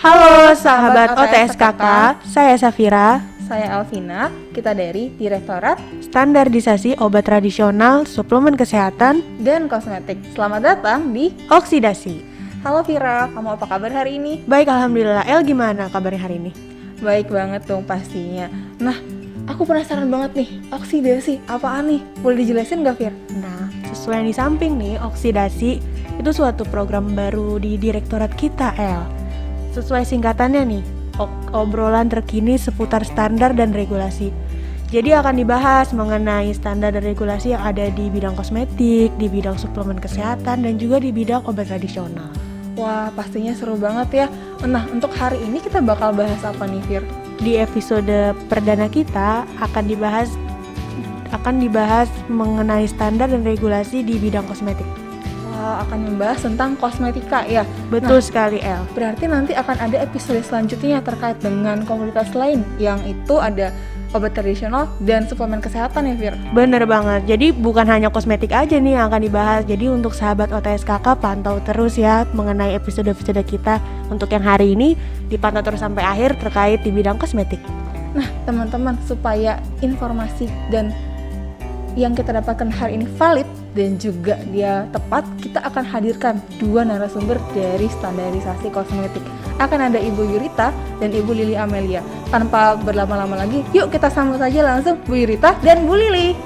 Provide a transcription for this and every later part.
Halo sahabat OTSKK, saya Safira, saya Alvina, kita dari Direktorat Standarisasi Obat Tradisional, Suplemen Kesehatan, dan Kosmetik. Selamat datang di Oksidasi. Halo Vira, kamu apa kabar hari ini? Baik, alhamdulillah. El, gimana kabarnya hari ini? Baik banget dong pastinya. Nah, aku penasaran banget nih, oksidasi apaan nih? Boleh dijelasin gak Vir? Nah, sesuai yang di samping nih, oksidasi itu suatu program baru di direktorat kita, El. Sesuai singkatannya nih, obrolan terkini seputar standar dan regulasi. Jadi akan dibahas mengenai standar dan regulasi yang ada di bidang kosmetik, di bidang suplemen kesehatan, dan juga di bidang obat tradisional. Wah, pastinya seru banget ya. Nah, untuk hari ini kita bakal bahas apa nih Vir? Di episode perdana kita akan dibahas mengenai standar dan regulasi di bidang kosmetik. Akan membahas tentang kosmetika ya. Betul sekali, El. Berarti nanti akan ada episode selanjutnya terkait dengan komunitas lain yang itu ada obat tradisional dan suplemen kesehatan ya Vir. Bener banget. Jadi bukan hanya kosmetik aja nih yang akan dibahas. Jadi untuk sahabat OTSKK pantau terus ya mengenai episode-episode kita. Untuk yang hari ini dipantau terus sampai akhir terkait di bidang kosmetik. Nah teman-teman, supaya informasi dan yang kita dapatkan hari ini valid dan juga dia tepat, kita akan hadirkan dua narasumber dari standarisasi kosmetik. Akan ada Ibu Yurita dan Ibu Lili Amelia. Tanpa berlama-lama lagi, yuk kita sambut saja langsung Bu Yurita dan Bu Lili.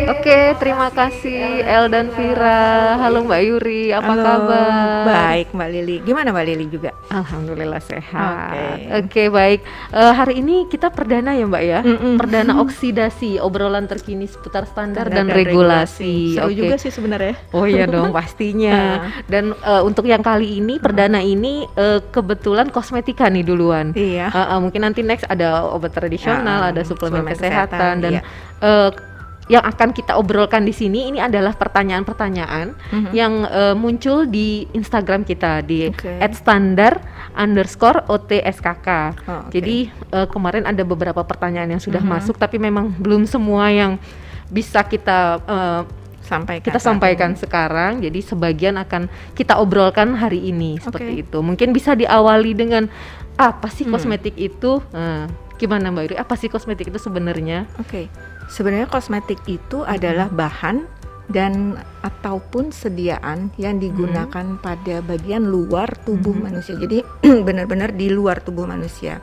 Oke, terima kasih El dan Vira. Halo Mbak Yuri, apa kabar? Baik Mbak Lili, gimana Mbak Lili juga? Alhamdulillah sehat. Oke, baik. Hari ini kita perdana ya Mbak ya, perdana oksidasi, obrolan terkini seputar standar dan regulasi. Seru juga sih sebenarnya. Oh iya dong, pastinya. Dan untuk yang kali ini, perdana ini kebetulan kosmetika nih duluan. Iya. Mungkin nanti next ada obat tradisional, ada suplemen kesehatan dan iya. Yang akan kita obrolkan di sini ini adalah pertanyaan-pertanyaan yang muncul di Instagram kita di @standar_OTSKK. Jadi kemarin ada beberapa pertanyaan yang sudah masuk, tapi memang belum semua yang bisa kita sampaikan sekarang. Jadi sebagian akan kita obrolkan hari ini seperti itu. Mungkin bisa diawali dengan apa sih kosmetik itu? Gimana Mbak Yuri? Apa sih kosmetik itu sebenarnya? Sebenarnya kosmetik itu adalah bahan dan ataupun sediaan yang digunakan pada bagian luar tubuh manusia. Jadi benar-benar di luar tubuh manusia.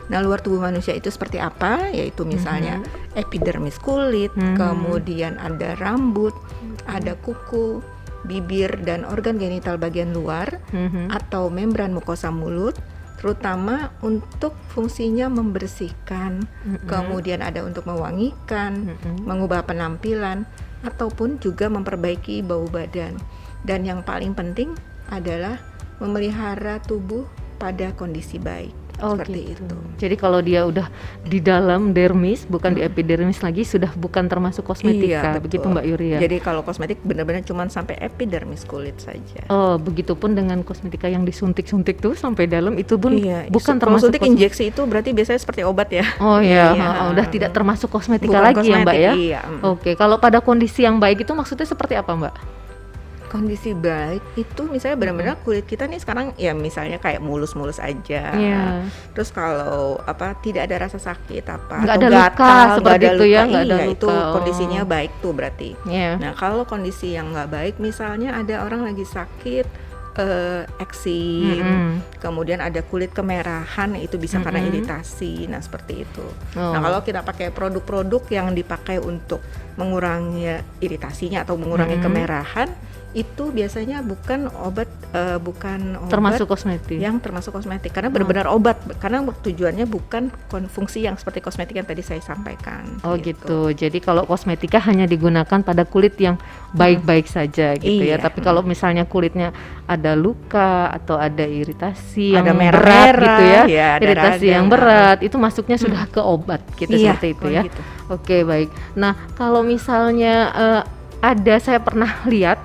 Nah, luar tubuh manusia itu seperti apa? Yaitu misalnya epidermis kulit, kemudian ada rambut, ada kuku, bibir dan organ genital bagian luar, atau membran mukosa mulut, terutama untuk fungsinya membersihkan, kemudian ada untuk mewangikan, mengubah penampilan, ataupun juga memperbaiki bau badan. Dan yang paling penting adalah memelihara tubuh pada kondisi baik. Seperti itu. Jadi kalau dia udah di dalam dermis, bukan di epidermis lagi, sudah bukan termasuk kosmetika. Iya, begitu Mbak Yuri ya? Jadi kalau kosmetik benar-benar cuma sampai epidermis kulit saja. Oh, begitupun dengan kosmetika yang disuntik-suntik tuh sampai dalam, itu pun bukan termasuk suntik injeksi itu berarti biasanya seperti obat ya. Oh iya, udah tidak termasuk kosmetika lagi ya Mbak ya? Iya. Oke, kalau pada kondisi yang baik itu maksudnya seperti apa Mbak? Kondisi baik itu misalnya benar-benar kulit kita nih sekarang ya misalnya kayak mulus-mulus aja. Terus kalau tidak ada rasa sakit nggak ada luka seperti itu ya, nggak ada luka. Itu kondisinya baik tuh berarti. Nah kalau kondisi yang nggak baik misalnya ada orang lagi sakit eksim, kemudian ada kulit kemerahan, itu bisa karena iritasi. Nah seperti itu. Nah kalau kita pakai produk-produk yang dipakai untuk mengurangi iritasinya atau mengurangi kemerahan, itu biasanya bukan obat termasuk kosmetik. Yang termasuk kosmetik karena benar-benar obat, karena tujuannya bukan fungsi yang seperti kosmetik yang tadi saya sampaikan. Gitu. Jadi kalau kosmetika hanya digunakan pada kulit yang baik-baik saja gitu ya. Tapi kalau misalnya kulitnya ada luka atau ada iritasi yang berat gitu ya, iritasi yang berat, itu masuknya sudah ke obat gitu, seperti itu ya. Gitu. Oke, baik. Nah, kalau misalnya saya pernah lihat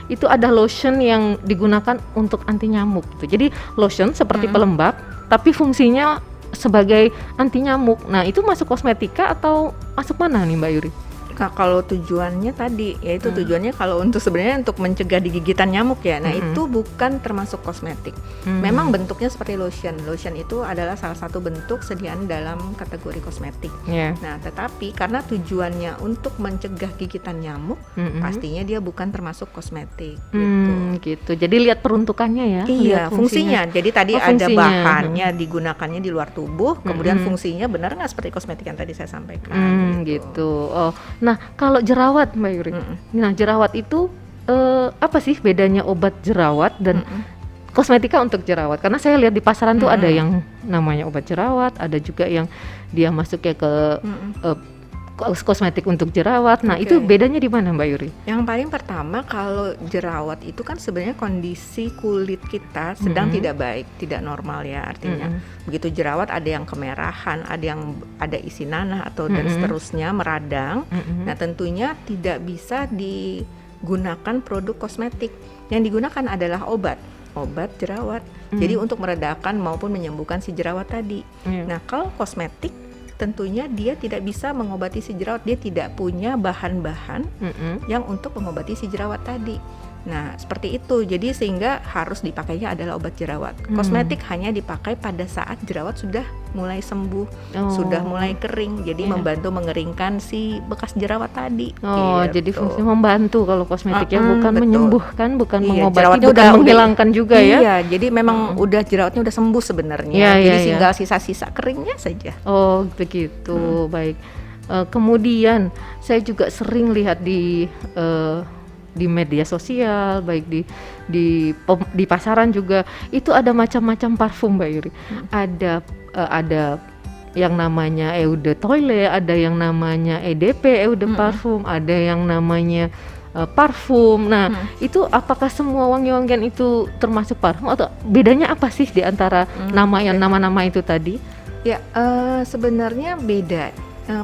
itu ada lotion yang digunakan untuk anti nyamuk gitu. Jadi lotion seperti pelembab tapi fungsinya sebagai anti nyamuk. Nah, itu masuk kosmetika atau masuk mana nih Mbak Yuri? Kalau tujuannya tadi, yaitu tujuannya kalau untuk sebenarnya untuk mencegah digigitan nyamuk ya. Nah itu bukan termasuk kosmetik. Memang bentuknya seperti lotion. Lotion itu adalah salah satu bentuk sediaan dalam kategori kosmetik. Nah tetapi karena tujuannya untuk mencegah gigitan nyamuk, pastinya dia bukan termasuk kosmetik. Gitu. Jadi lihat peruntukannya ya. Iya, fungsinya. Jadi tadi ada fungsinya. bahannya digunakannya di luar tubuh, kemudian fungsinya benar nggak seperti kosmetik yang tadi saya sampaikan. Gitu. Nah, kalau jerawat Mbak Yuri. Nah, jerawat itu apa sih bedanya obat jerawat dan kosmetika untuk jerawat? Karena saya lihat di pasaran tuh ada yang namanya obat jerawat, ada juga yang dia masuknya ke kosmetik untuk jerawat. Nah, itu bedanya di mana Mbak Yuri? Yang paling pertama, kalau jerawat itu kan sebenarnya kondisi kulit kita sedang tidak baik, tidak normal ya artinya. Begitu jerawat ada yang kemerahan, ada isi nanah atau dan seterusnya meradang. Nah, tentunya tidak bisa digunakan produk kosmetik. Yang digunakan adalah obat jerawat. Jadi untuk meredakan maupun menyembuhkan si jerawat tadi. Nah, kalau kosmetik tentunya dia tidak bisa mengobati si jerawat, dia tidak punya bahan-bahan yang untuk mengobati si jerawat tadi. Nah, seperti itu. Jadi sehingga harus dipakainya adalah obat jerawat. Kosmetik hanya dipakai pada saat jerawat sudah mulai sembuh, sudah mulai kering. Jadi membantu mengeringkan si bekas jerawat tadi. Jadi fungsinya membantu kalau kosmetik ya, bukan betul. menyembuhkan, bukan mengobati, jerawatnya bukan menghilangkan juga ya. Iya, jadi memang udah jerawatnya udah sembuh sebenarnya. Jadi tinggal sisa-sisa keringnya saja. Oh, begitu. Baik. Kemudian saya juga sering lihat di media sosial, baik di pasaran juga, itu ada macam-macam parfum Mbak Yuri. Ada yang namanya eau de toilette, ada yang namanya EDP, eau de parfum, ada yang namanya parfum. Nah, itu apakah semua wangi-wangian itu termasuk parfum atau bedanya apa sih di antara nama-nama itu tadi? Ya, sebenarnya beda.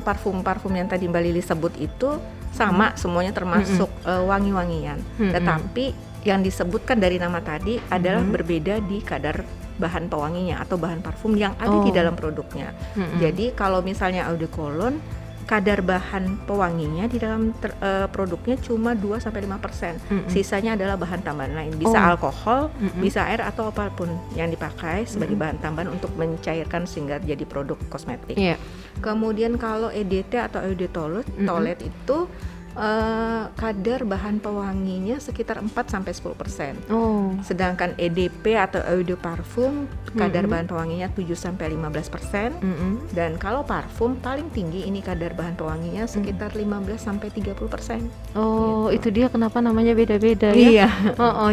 Parfum-parfum yang tadi Mbak Lili sebut itu sama, semuanya termasuk wangi-wangian. Tetapi yang disebutkan dari nama tadi adalah berbeda di kadar bahan pewanginya atau bahan parfum yang ada di dalam produknya. Jadi kalau misalnya eau de cologne, kadar bahan pewanginya di dalam produknya cuma 2-5%. Sisanya adalah bahan tambahan lain, bisa alkohol, bisa air atau apapun yang dipakai sebagai bahan tambahan untuk mencairkan sehingga jadi produk kosmetik. Kemudian kalau EDT atau eau de toilette itu kadar bahan pewanginya sekitar 4-10%. Sedangkan EDP atau eau de parfum kadar bahan pewanginya 7-15%. Dan kalau parfum paling tinggi ini kadar bahan pewanginya sekitar 15-30%. Itu dia kenapa namanya beda-beda ya.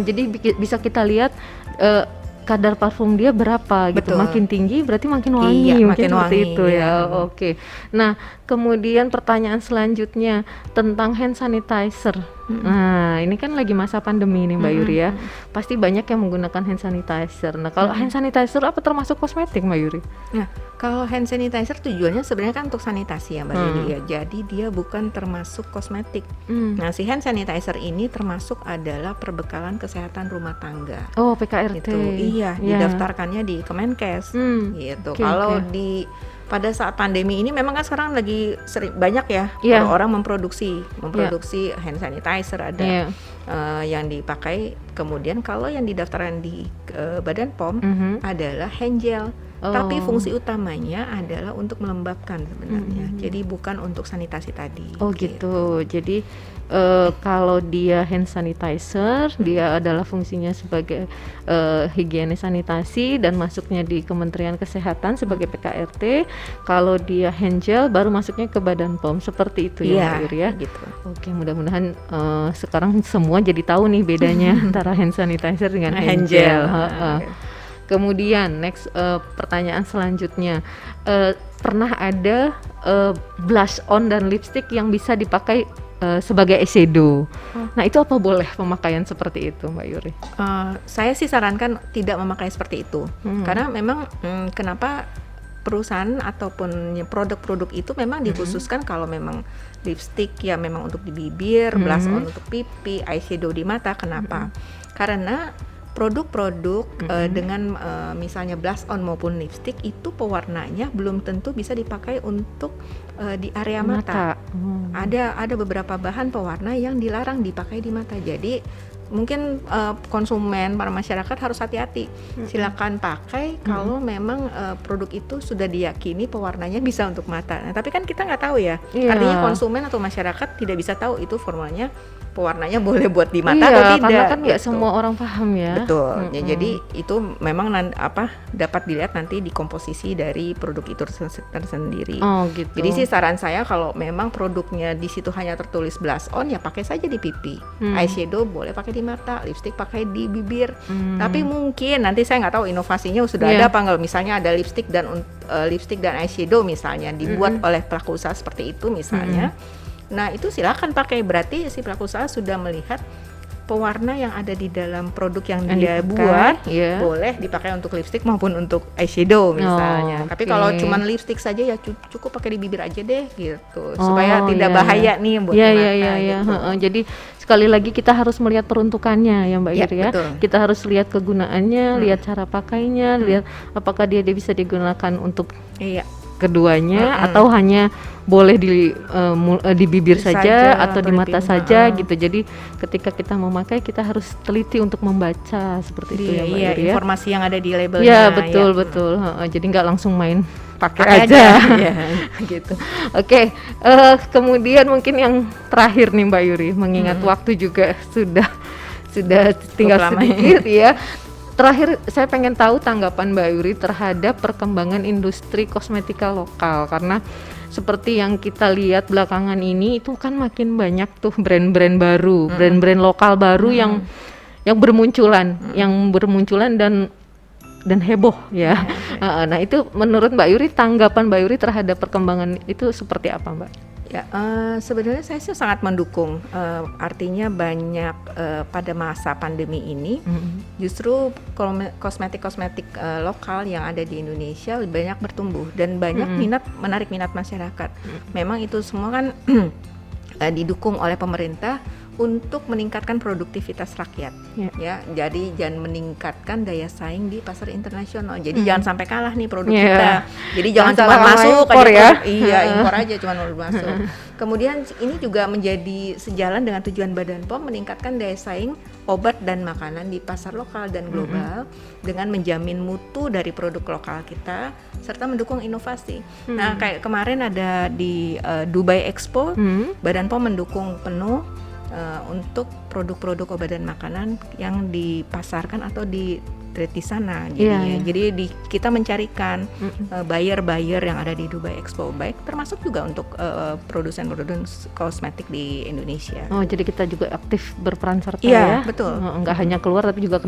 Jadi bisa kita lihat kadar parfum dia berapa gitu. Makin tinggi berarti makin wangi, makin seperti wangi, itu ya. Nah, kemudian pertanyaan selanjutnya tentang hand sanitizer. Nah, ini kan lagi masa pandemi nih Mbak Yuri ya. Pasti banyak yang menggunakan hand sanitizer. Nah, kalau hand sanitizer apa termasuk kosmetik Mbak Yuri? Nah, kalau hand sanitizer tujuannya sebenarnya kan untuk sanitasi ya Mbak Lili ya. Jadi dia bukan termasuk kosmetik. Nah, si hand sanitizer ini termasuk adalah perbekalan kesehatan rumah tangga. PKRT. Gitu. Iya, didaftarkannya di Kemenkes. Gitu. Kalau pada saat pandemi ini memang kan sekarang lagi banyak ya orang memproduksi hand sanitizer, ada yang dipakai. Kemudian kalau yang didaftarkan di Badan POM adalah hand gel. Tapi fungsi utamanya adalah untuk melembabkan sebenarnya. Jadi bukan untuk sanitasi tadi. Gitu. Jadi kalau dia hand sanitizer, dia adalah fungsinya sebagai higienis sanitasi dan masuknya di Kementerian Kesehatan sebagai PKRT. Kalau dia hand gel baru masuknya ke Badan POM, seperti itu ya Mbak Yuri ya. Gitu. Mudah-mudahan sekarang semua jadi tahu nih bedanya antara hand sanitizer dengan hand gel. Kemudian next pertanyaan selanjutnya, pernah ada blush on dan lipstick yang bisa dipakai sebagai eyeshadow. Nah, itu apa boleh pemakaian seperti itu Mbak Yuri? Saya sih sarankan tidak memakai seperti itu. Karena memang kenapa perusahaan ataupun produk-produk itu memang dikhususkan kalau memang lipstick ya memang untuk di bibir, blush on untuk pipi, eyeshadow di mata. Kenapa? Karena produk-produk dengan misalnya blush on maupun lipstick itu pewarnanya belum tentu bisa dipakai untuk di area mata. Ada beberapa bahan pewarna yang dilarang dipakai di mata. Jadi mungkin konsumen, para masyarakat harus hati-hati. Silakan pakai kalau memang produk itu sudah diyakini pewarnanya bisa untuk mata. Nah, tapi kan kita nggak tahu ya. Artinya konsumen atau masyarakat tidak bisa tahu itu formulanya pewarnanya boleh buat di mata atau tidak. Karena kan nggak gitu. semua orang paham ya. Betul. Ya, jadi itu memang dapat dilihat nanti di komposisi dari produk itu tersendiri. Oh gitu. Jadi sih saran saya kalau memang produknya di situ hanya tertulis blush on, ya pakai saja di pipi. Eyeshadow boleh pakai di mata, lipstick pakai di bibir. Tapi mungkin nanti saya nggak tahu inovasinya sudah ada apa, kalau misalnya ada lipstick dan eyeshadow misalnya dibuat oleh pelaku usaha seperti itu misalnya. Nah itu silakan pakai, berarti si pelaku usaha sudah melihat pewarna yang ada di dalam produk yang dia buat boleh dipakai untuk lipstick maupun untuk eyeshadow misalnya. Tapi kalau cuma lipstick saja ya cukup pakai di bibir aja deh gitu, supaya tidak bahaya nih buat mata. Gitu. Jadi sekali lagi kita harus melihat peruntukannya ya Mbak Iri ya. Betul. Kita harus lihat kegunaannya, lihat cara pakainya, lihat apakah dia bisa digunakan untuk keduanya atau hanya boleh di bibir saja atau di mata saja gitu. Jadi ketika kita memakai kita harus teliti untuk membaca seperti itu ya Mbak Iri ya. Informasi yang ada di labelnya. Ya betul. Jadi nggak langsung main pakai aja. Gitu. Oke, kemudian mungkin yang terakhir nih Mbak Yuri, mengingat waktu juga sudah tinggal sedikit ya. Terakhir saya pengen tahu tanggapan Mbak Yuri terhadap perkembangan industri kosmetika lokal, karena seperti yang kita lihat belakangan ini itu kan makin banyak tuh brand-brand baru, brand-brand lokal baru yang bermunculan, dan heboh ya. Nah itu menurut Mbak Yuri, tanggapan Mbak Yuri terhadap perkembangan itu seperti apa Mbak? Ya, sebenarnya saya sih sangat mendukung. Artinya banyak pada masa pandemi ini, justru kosmetik lokal yang ada di Indonesia lebih banyak bertumbuh dan banyak menarik minat masyarakat. Memang itu semua kan didukung oleh pemerintah untuk meningkatkan produktivitas rakyat, ya. Jadi jangan meningkatkan daya saing di pasar internasional. Jadi jangan sampai kalah nih produk kita. Jadi jangan cuma masuk aja, impor aja cuma masuk. Kemudian ini juga menjadi sejalan dengan tujuan Badan POM meningkatkan daya saing obat dan makanan di pasar lokal dan global dengan menjamin mutu dari produk lokal kita serta mendukung inovasi. Nah, kayak kemarin ada di Dubai Expo, Badan POM mendukung penuh untuk produk-produk obat dan makanan yang dipasarkan atau di trade di sana. Jadi kita mencarikan buyer-buyer yang ada di Dubai Expo, baik termasuk juga untuk produsen-produsen kosmetik di Indonesia. Oh, jadi kita juga aktif berperan serta ya? Betul. Nggak hanya keluar tapi juga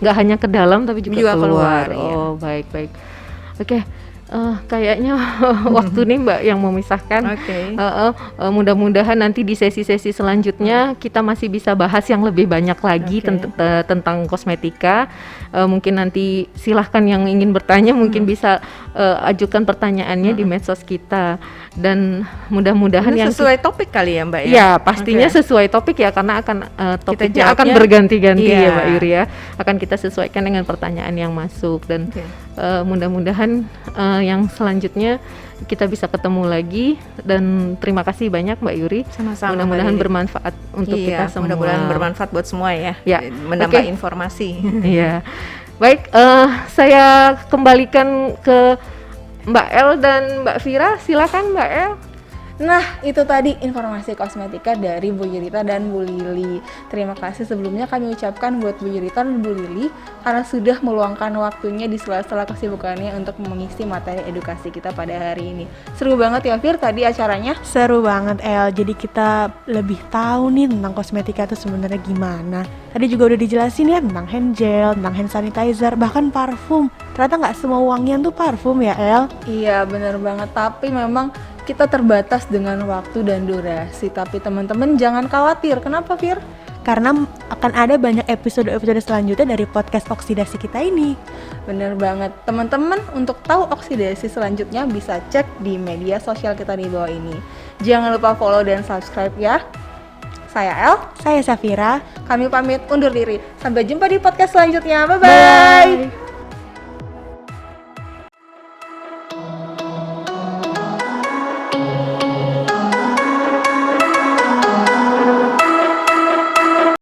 nggak hanya ke dalam tapi juga keluar. Oh, baik. Oke. Kayaknya waktu nih Mbak yang memisahkan. Mudah-mudahan nanti di sesi-sesi selanjutnya kita masih bisa bahas yang lebih banyak lagi tentang kosmetika. Mungkin nanti silahkan yang ingin bertanya mungkin bisa ajukan pertanyaannya di medsos kita, dan mudah-mudahan yang sesuai topik kali ya Mbak ya. Ya pastinya sesuai topik ya, karena akan topiknya akan berganti-ganti ya Mbak Yuri ya. Akan kita sesuaikan dengan pertanyaan yang masuk, dan mudah-mudahan yang selanjutnya kita bisa ketemu lagi, dan terima kasih banyak Mbak Yuri. Sama-sama. Mudah-mudahan bermanfaat untuk kita semua. Mudah-mudahan bermanfaat buat semua ya. Menambah informasi. Iya. Baik, saya kembalikan ke Mbak El dan Mbak Vira. Silakan Mbak El. Nah, itu tadi informasi kosmetika dari Bu Yurita dan Bu Lili. Terima kasih sebelumnya kami ucapkan buat Bu Yurita dan Bu Lili karena sudah meluangkan waktunya di sela-sela kesibukannya untuk mengisi materi edukasi kita pada hari ini. Seru banget ya Fir tadi acaranya? Seru banget El, jadi kita lebih tahu nih tentang kosmetika itu sebenarnya gimana. Tadi juga udah dijelasin ya tentang hand gel, tentang hand sanitizer, bahkan parfum. Ternyata nggak semua wangian tuh parfum ya El? Iya bener banget, tapi memang kita terbatas dengan waktu dan durasi. Tapi teman-teman jangan khawatir. Kenapa Fir? Karena akan ada banyak episode-episode selanjutnya dari podcast oksidasi kita ini. Bener banget. Teman-teman untuk tahu oksidasi selanjutnya bisa cek di media sosial kita di bawah ini. Jangan lupa follow dan subscribe ya. Saya El, Saya Safira. kami pamit undur diri. Sampai jumpa di podcast selanjutnya. Bye-bye. Bye.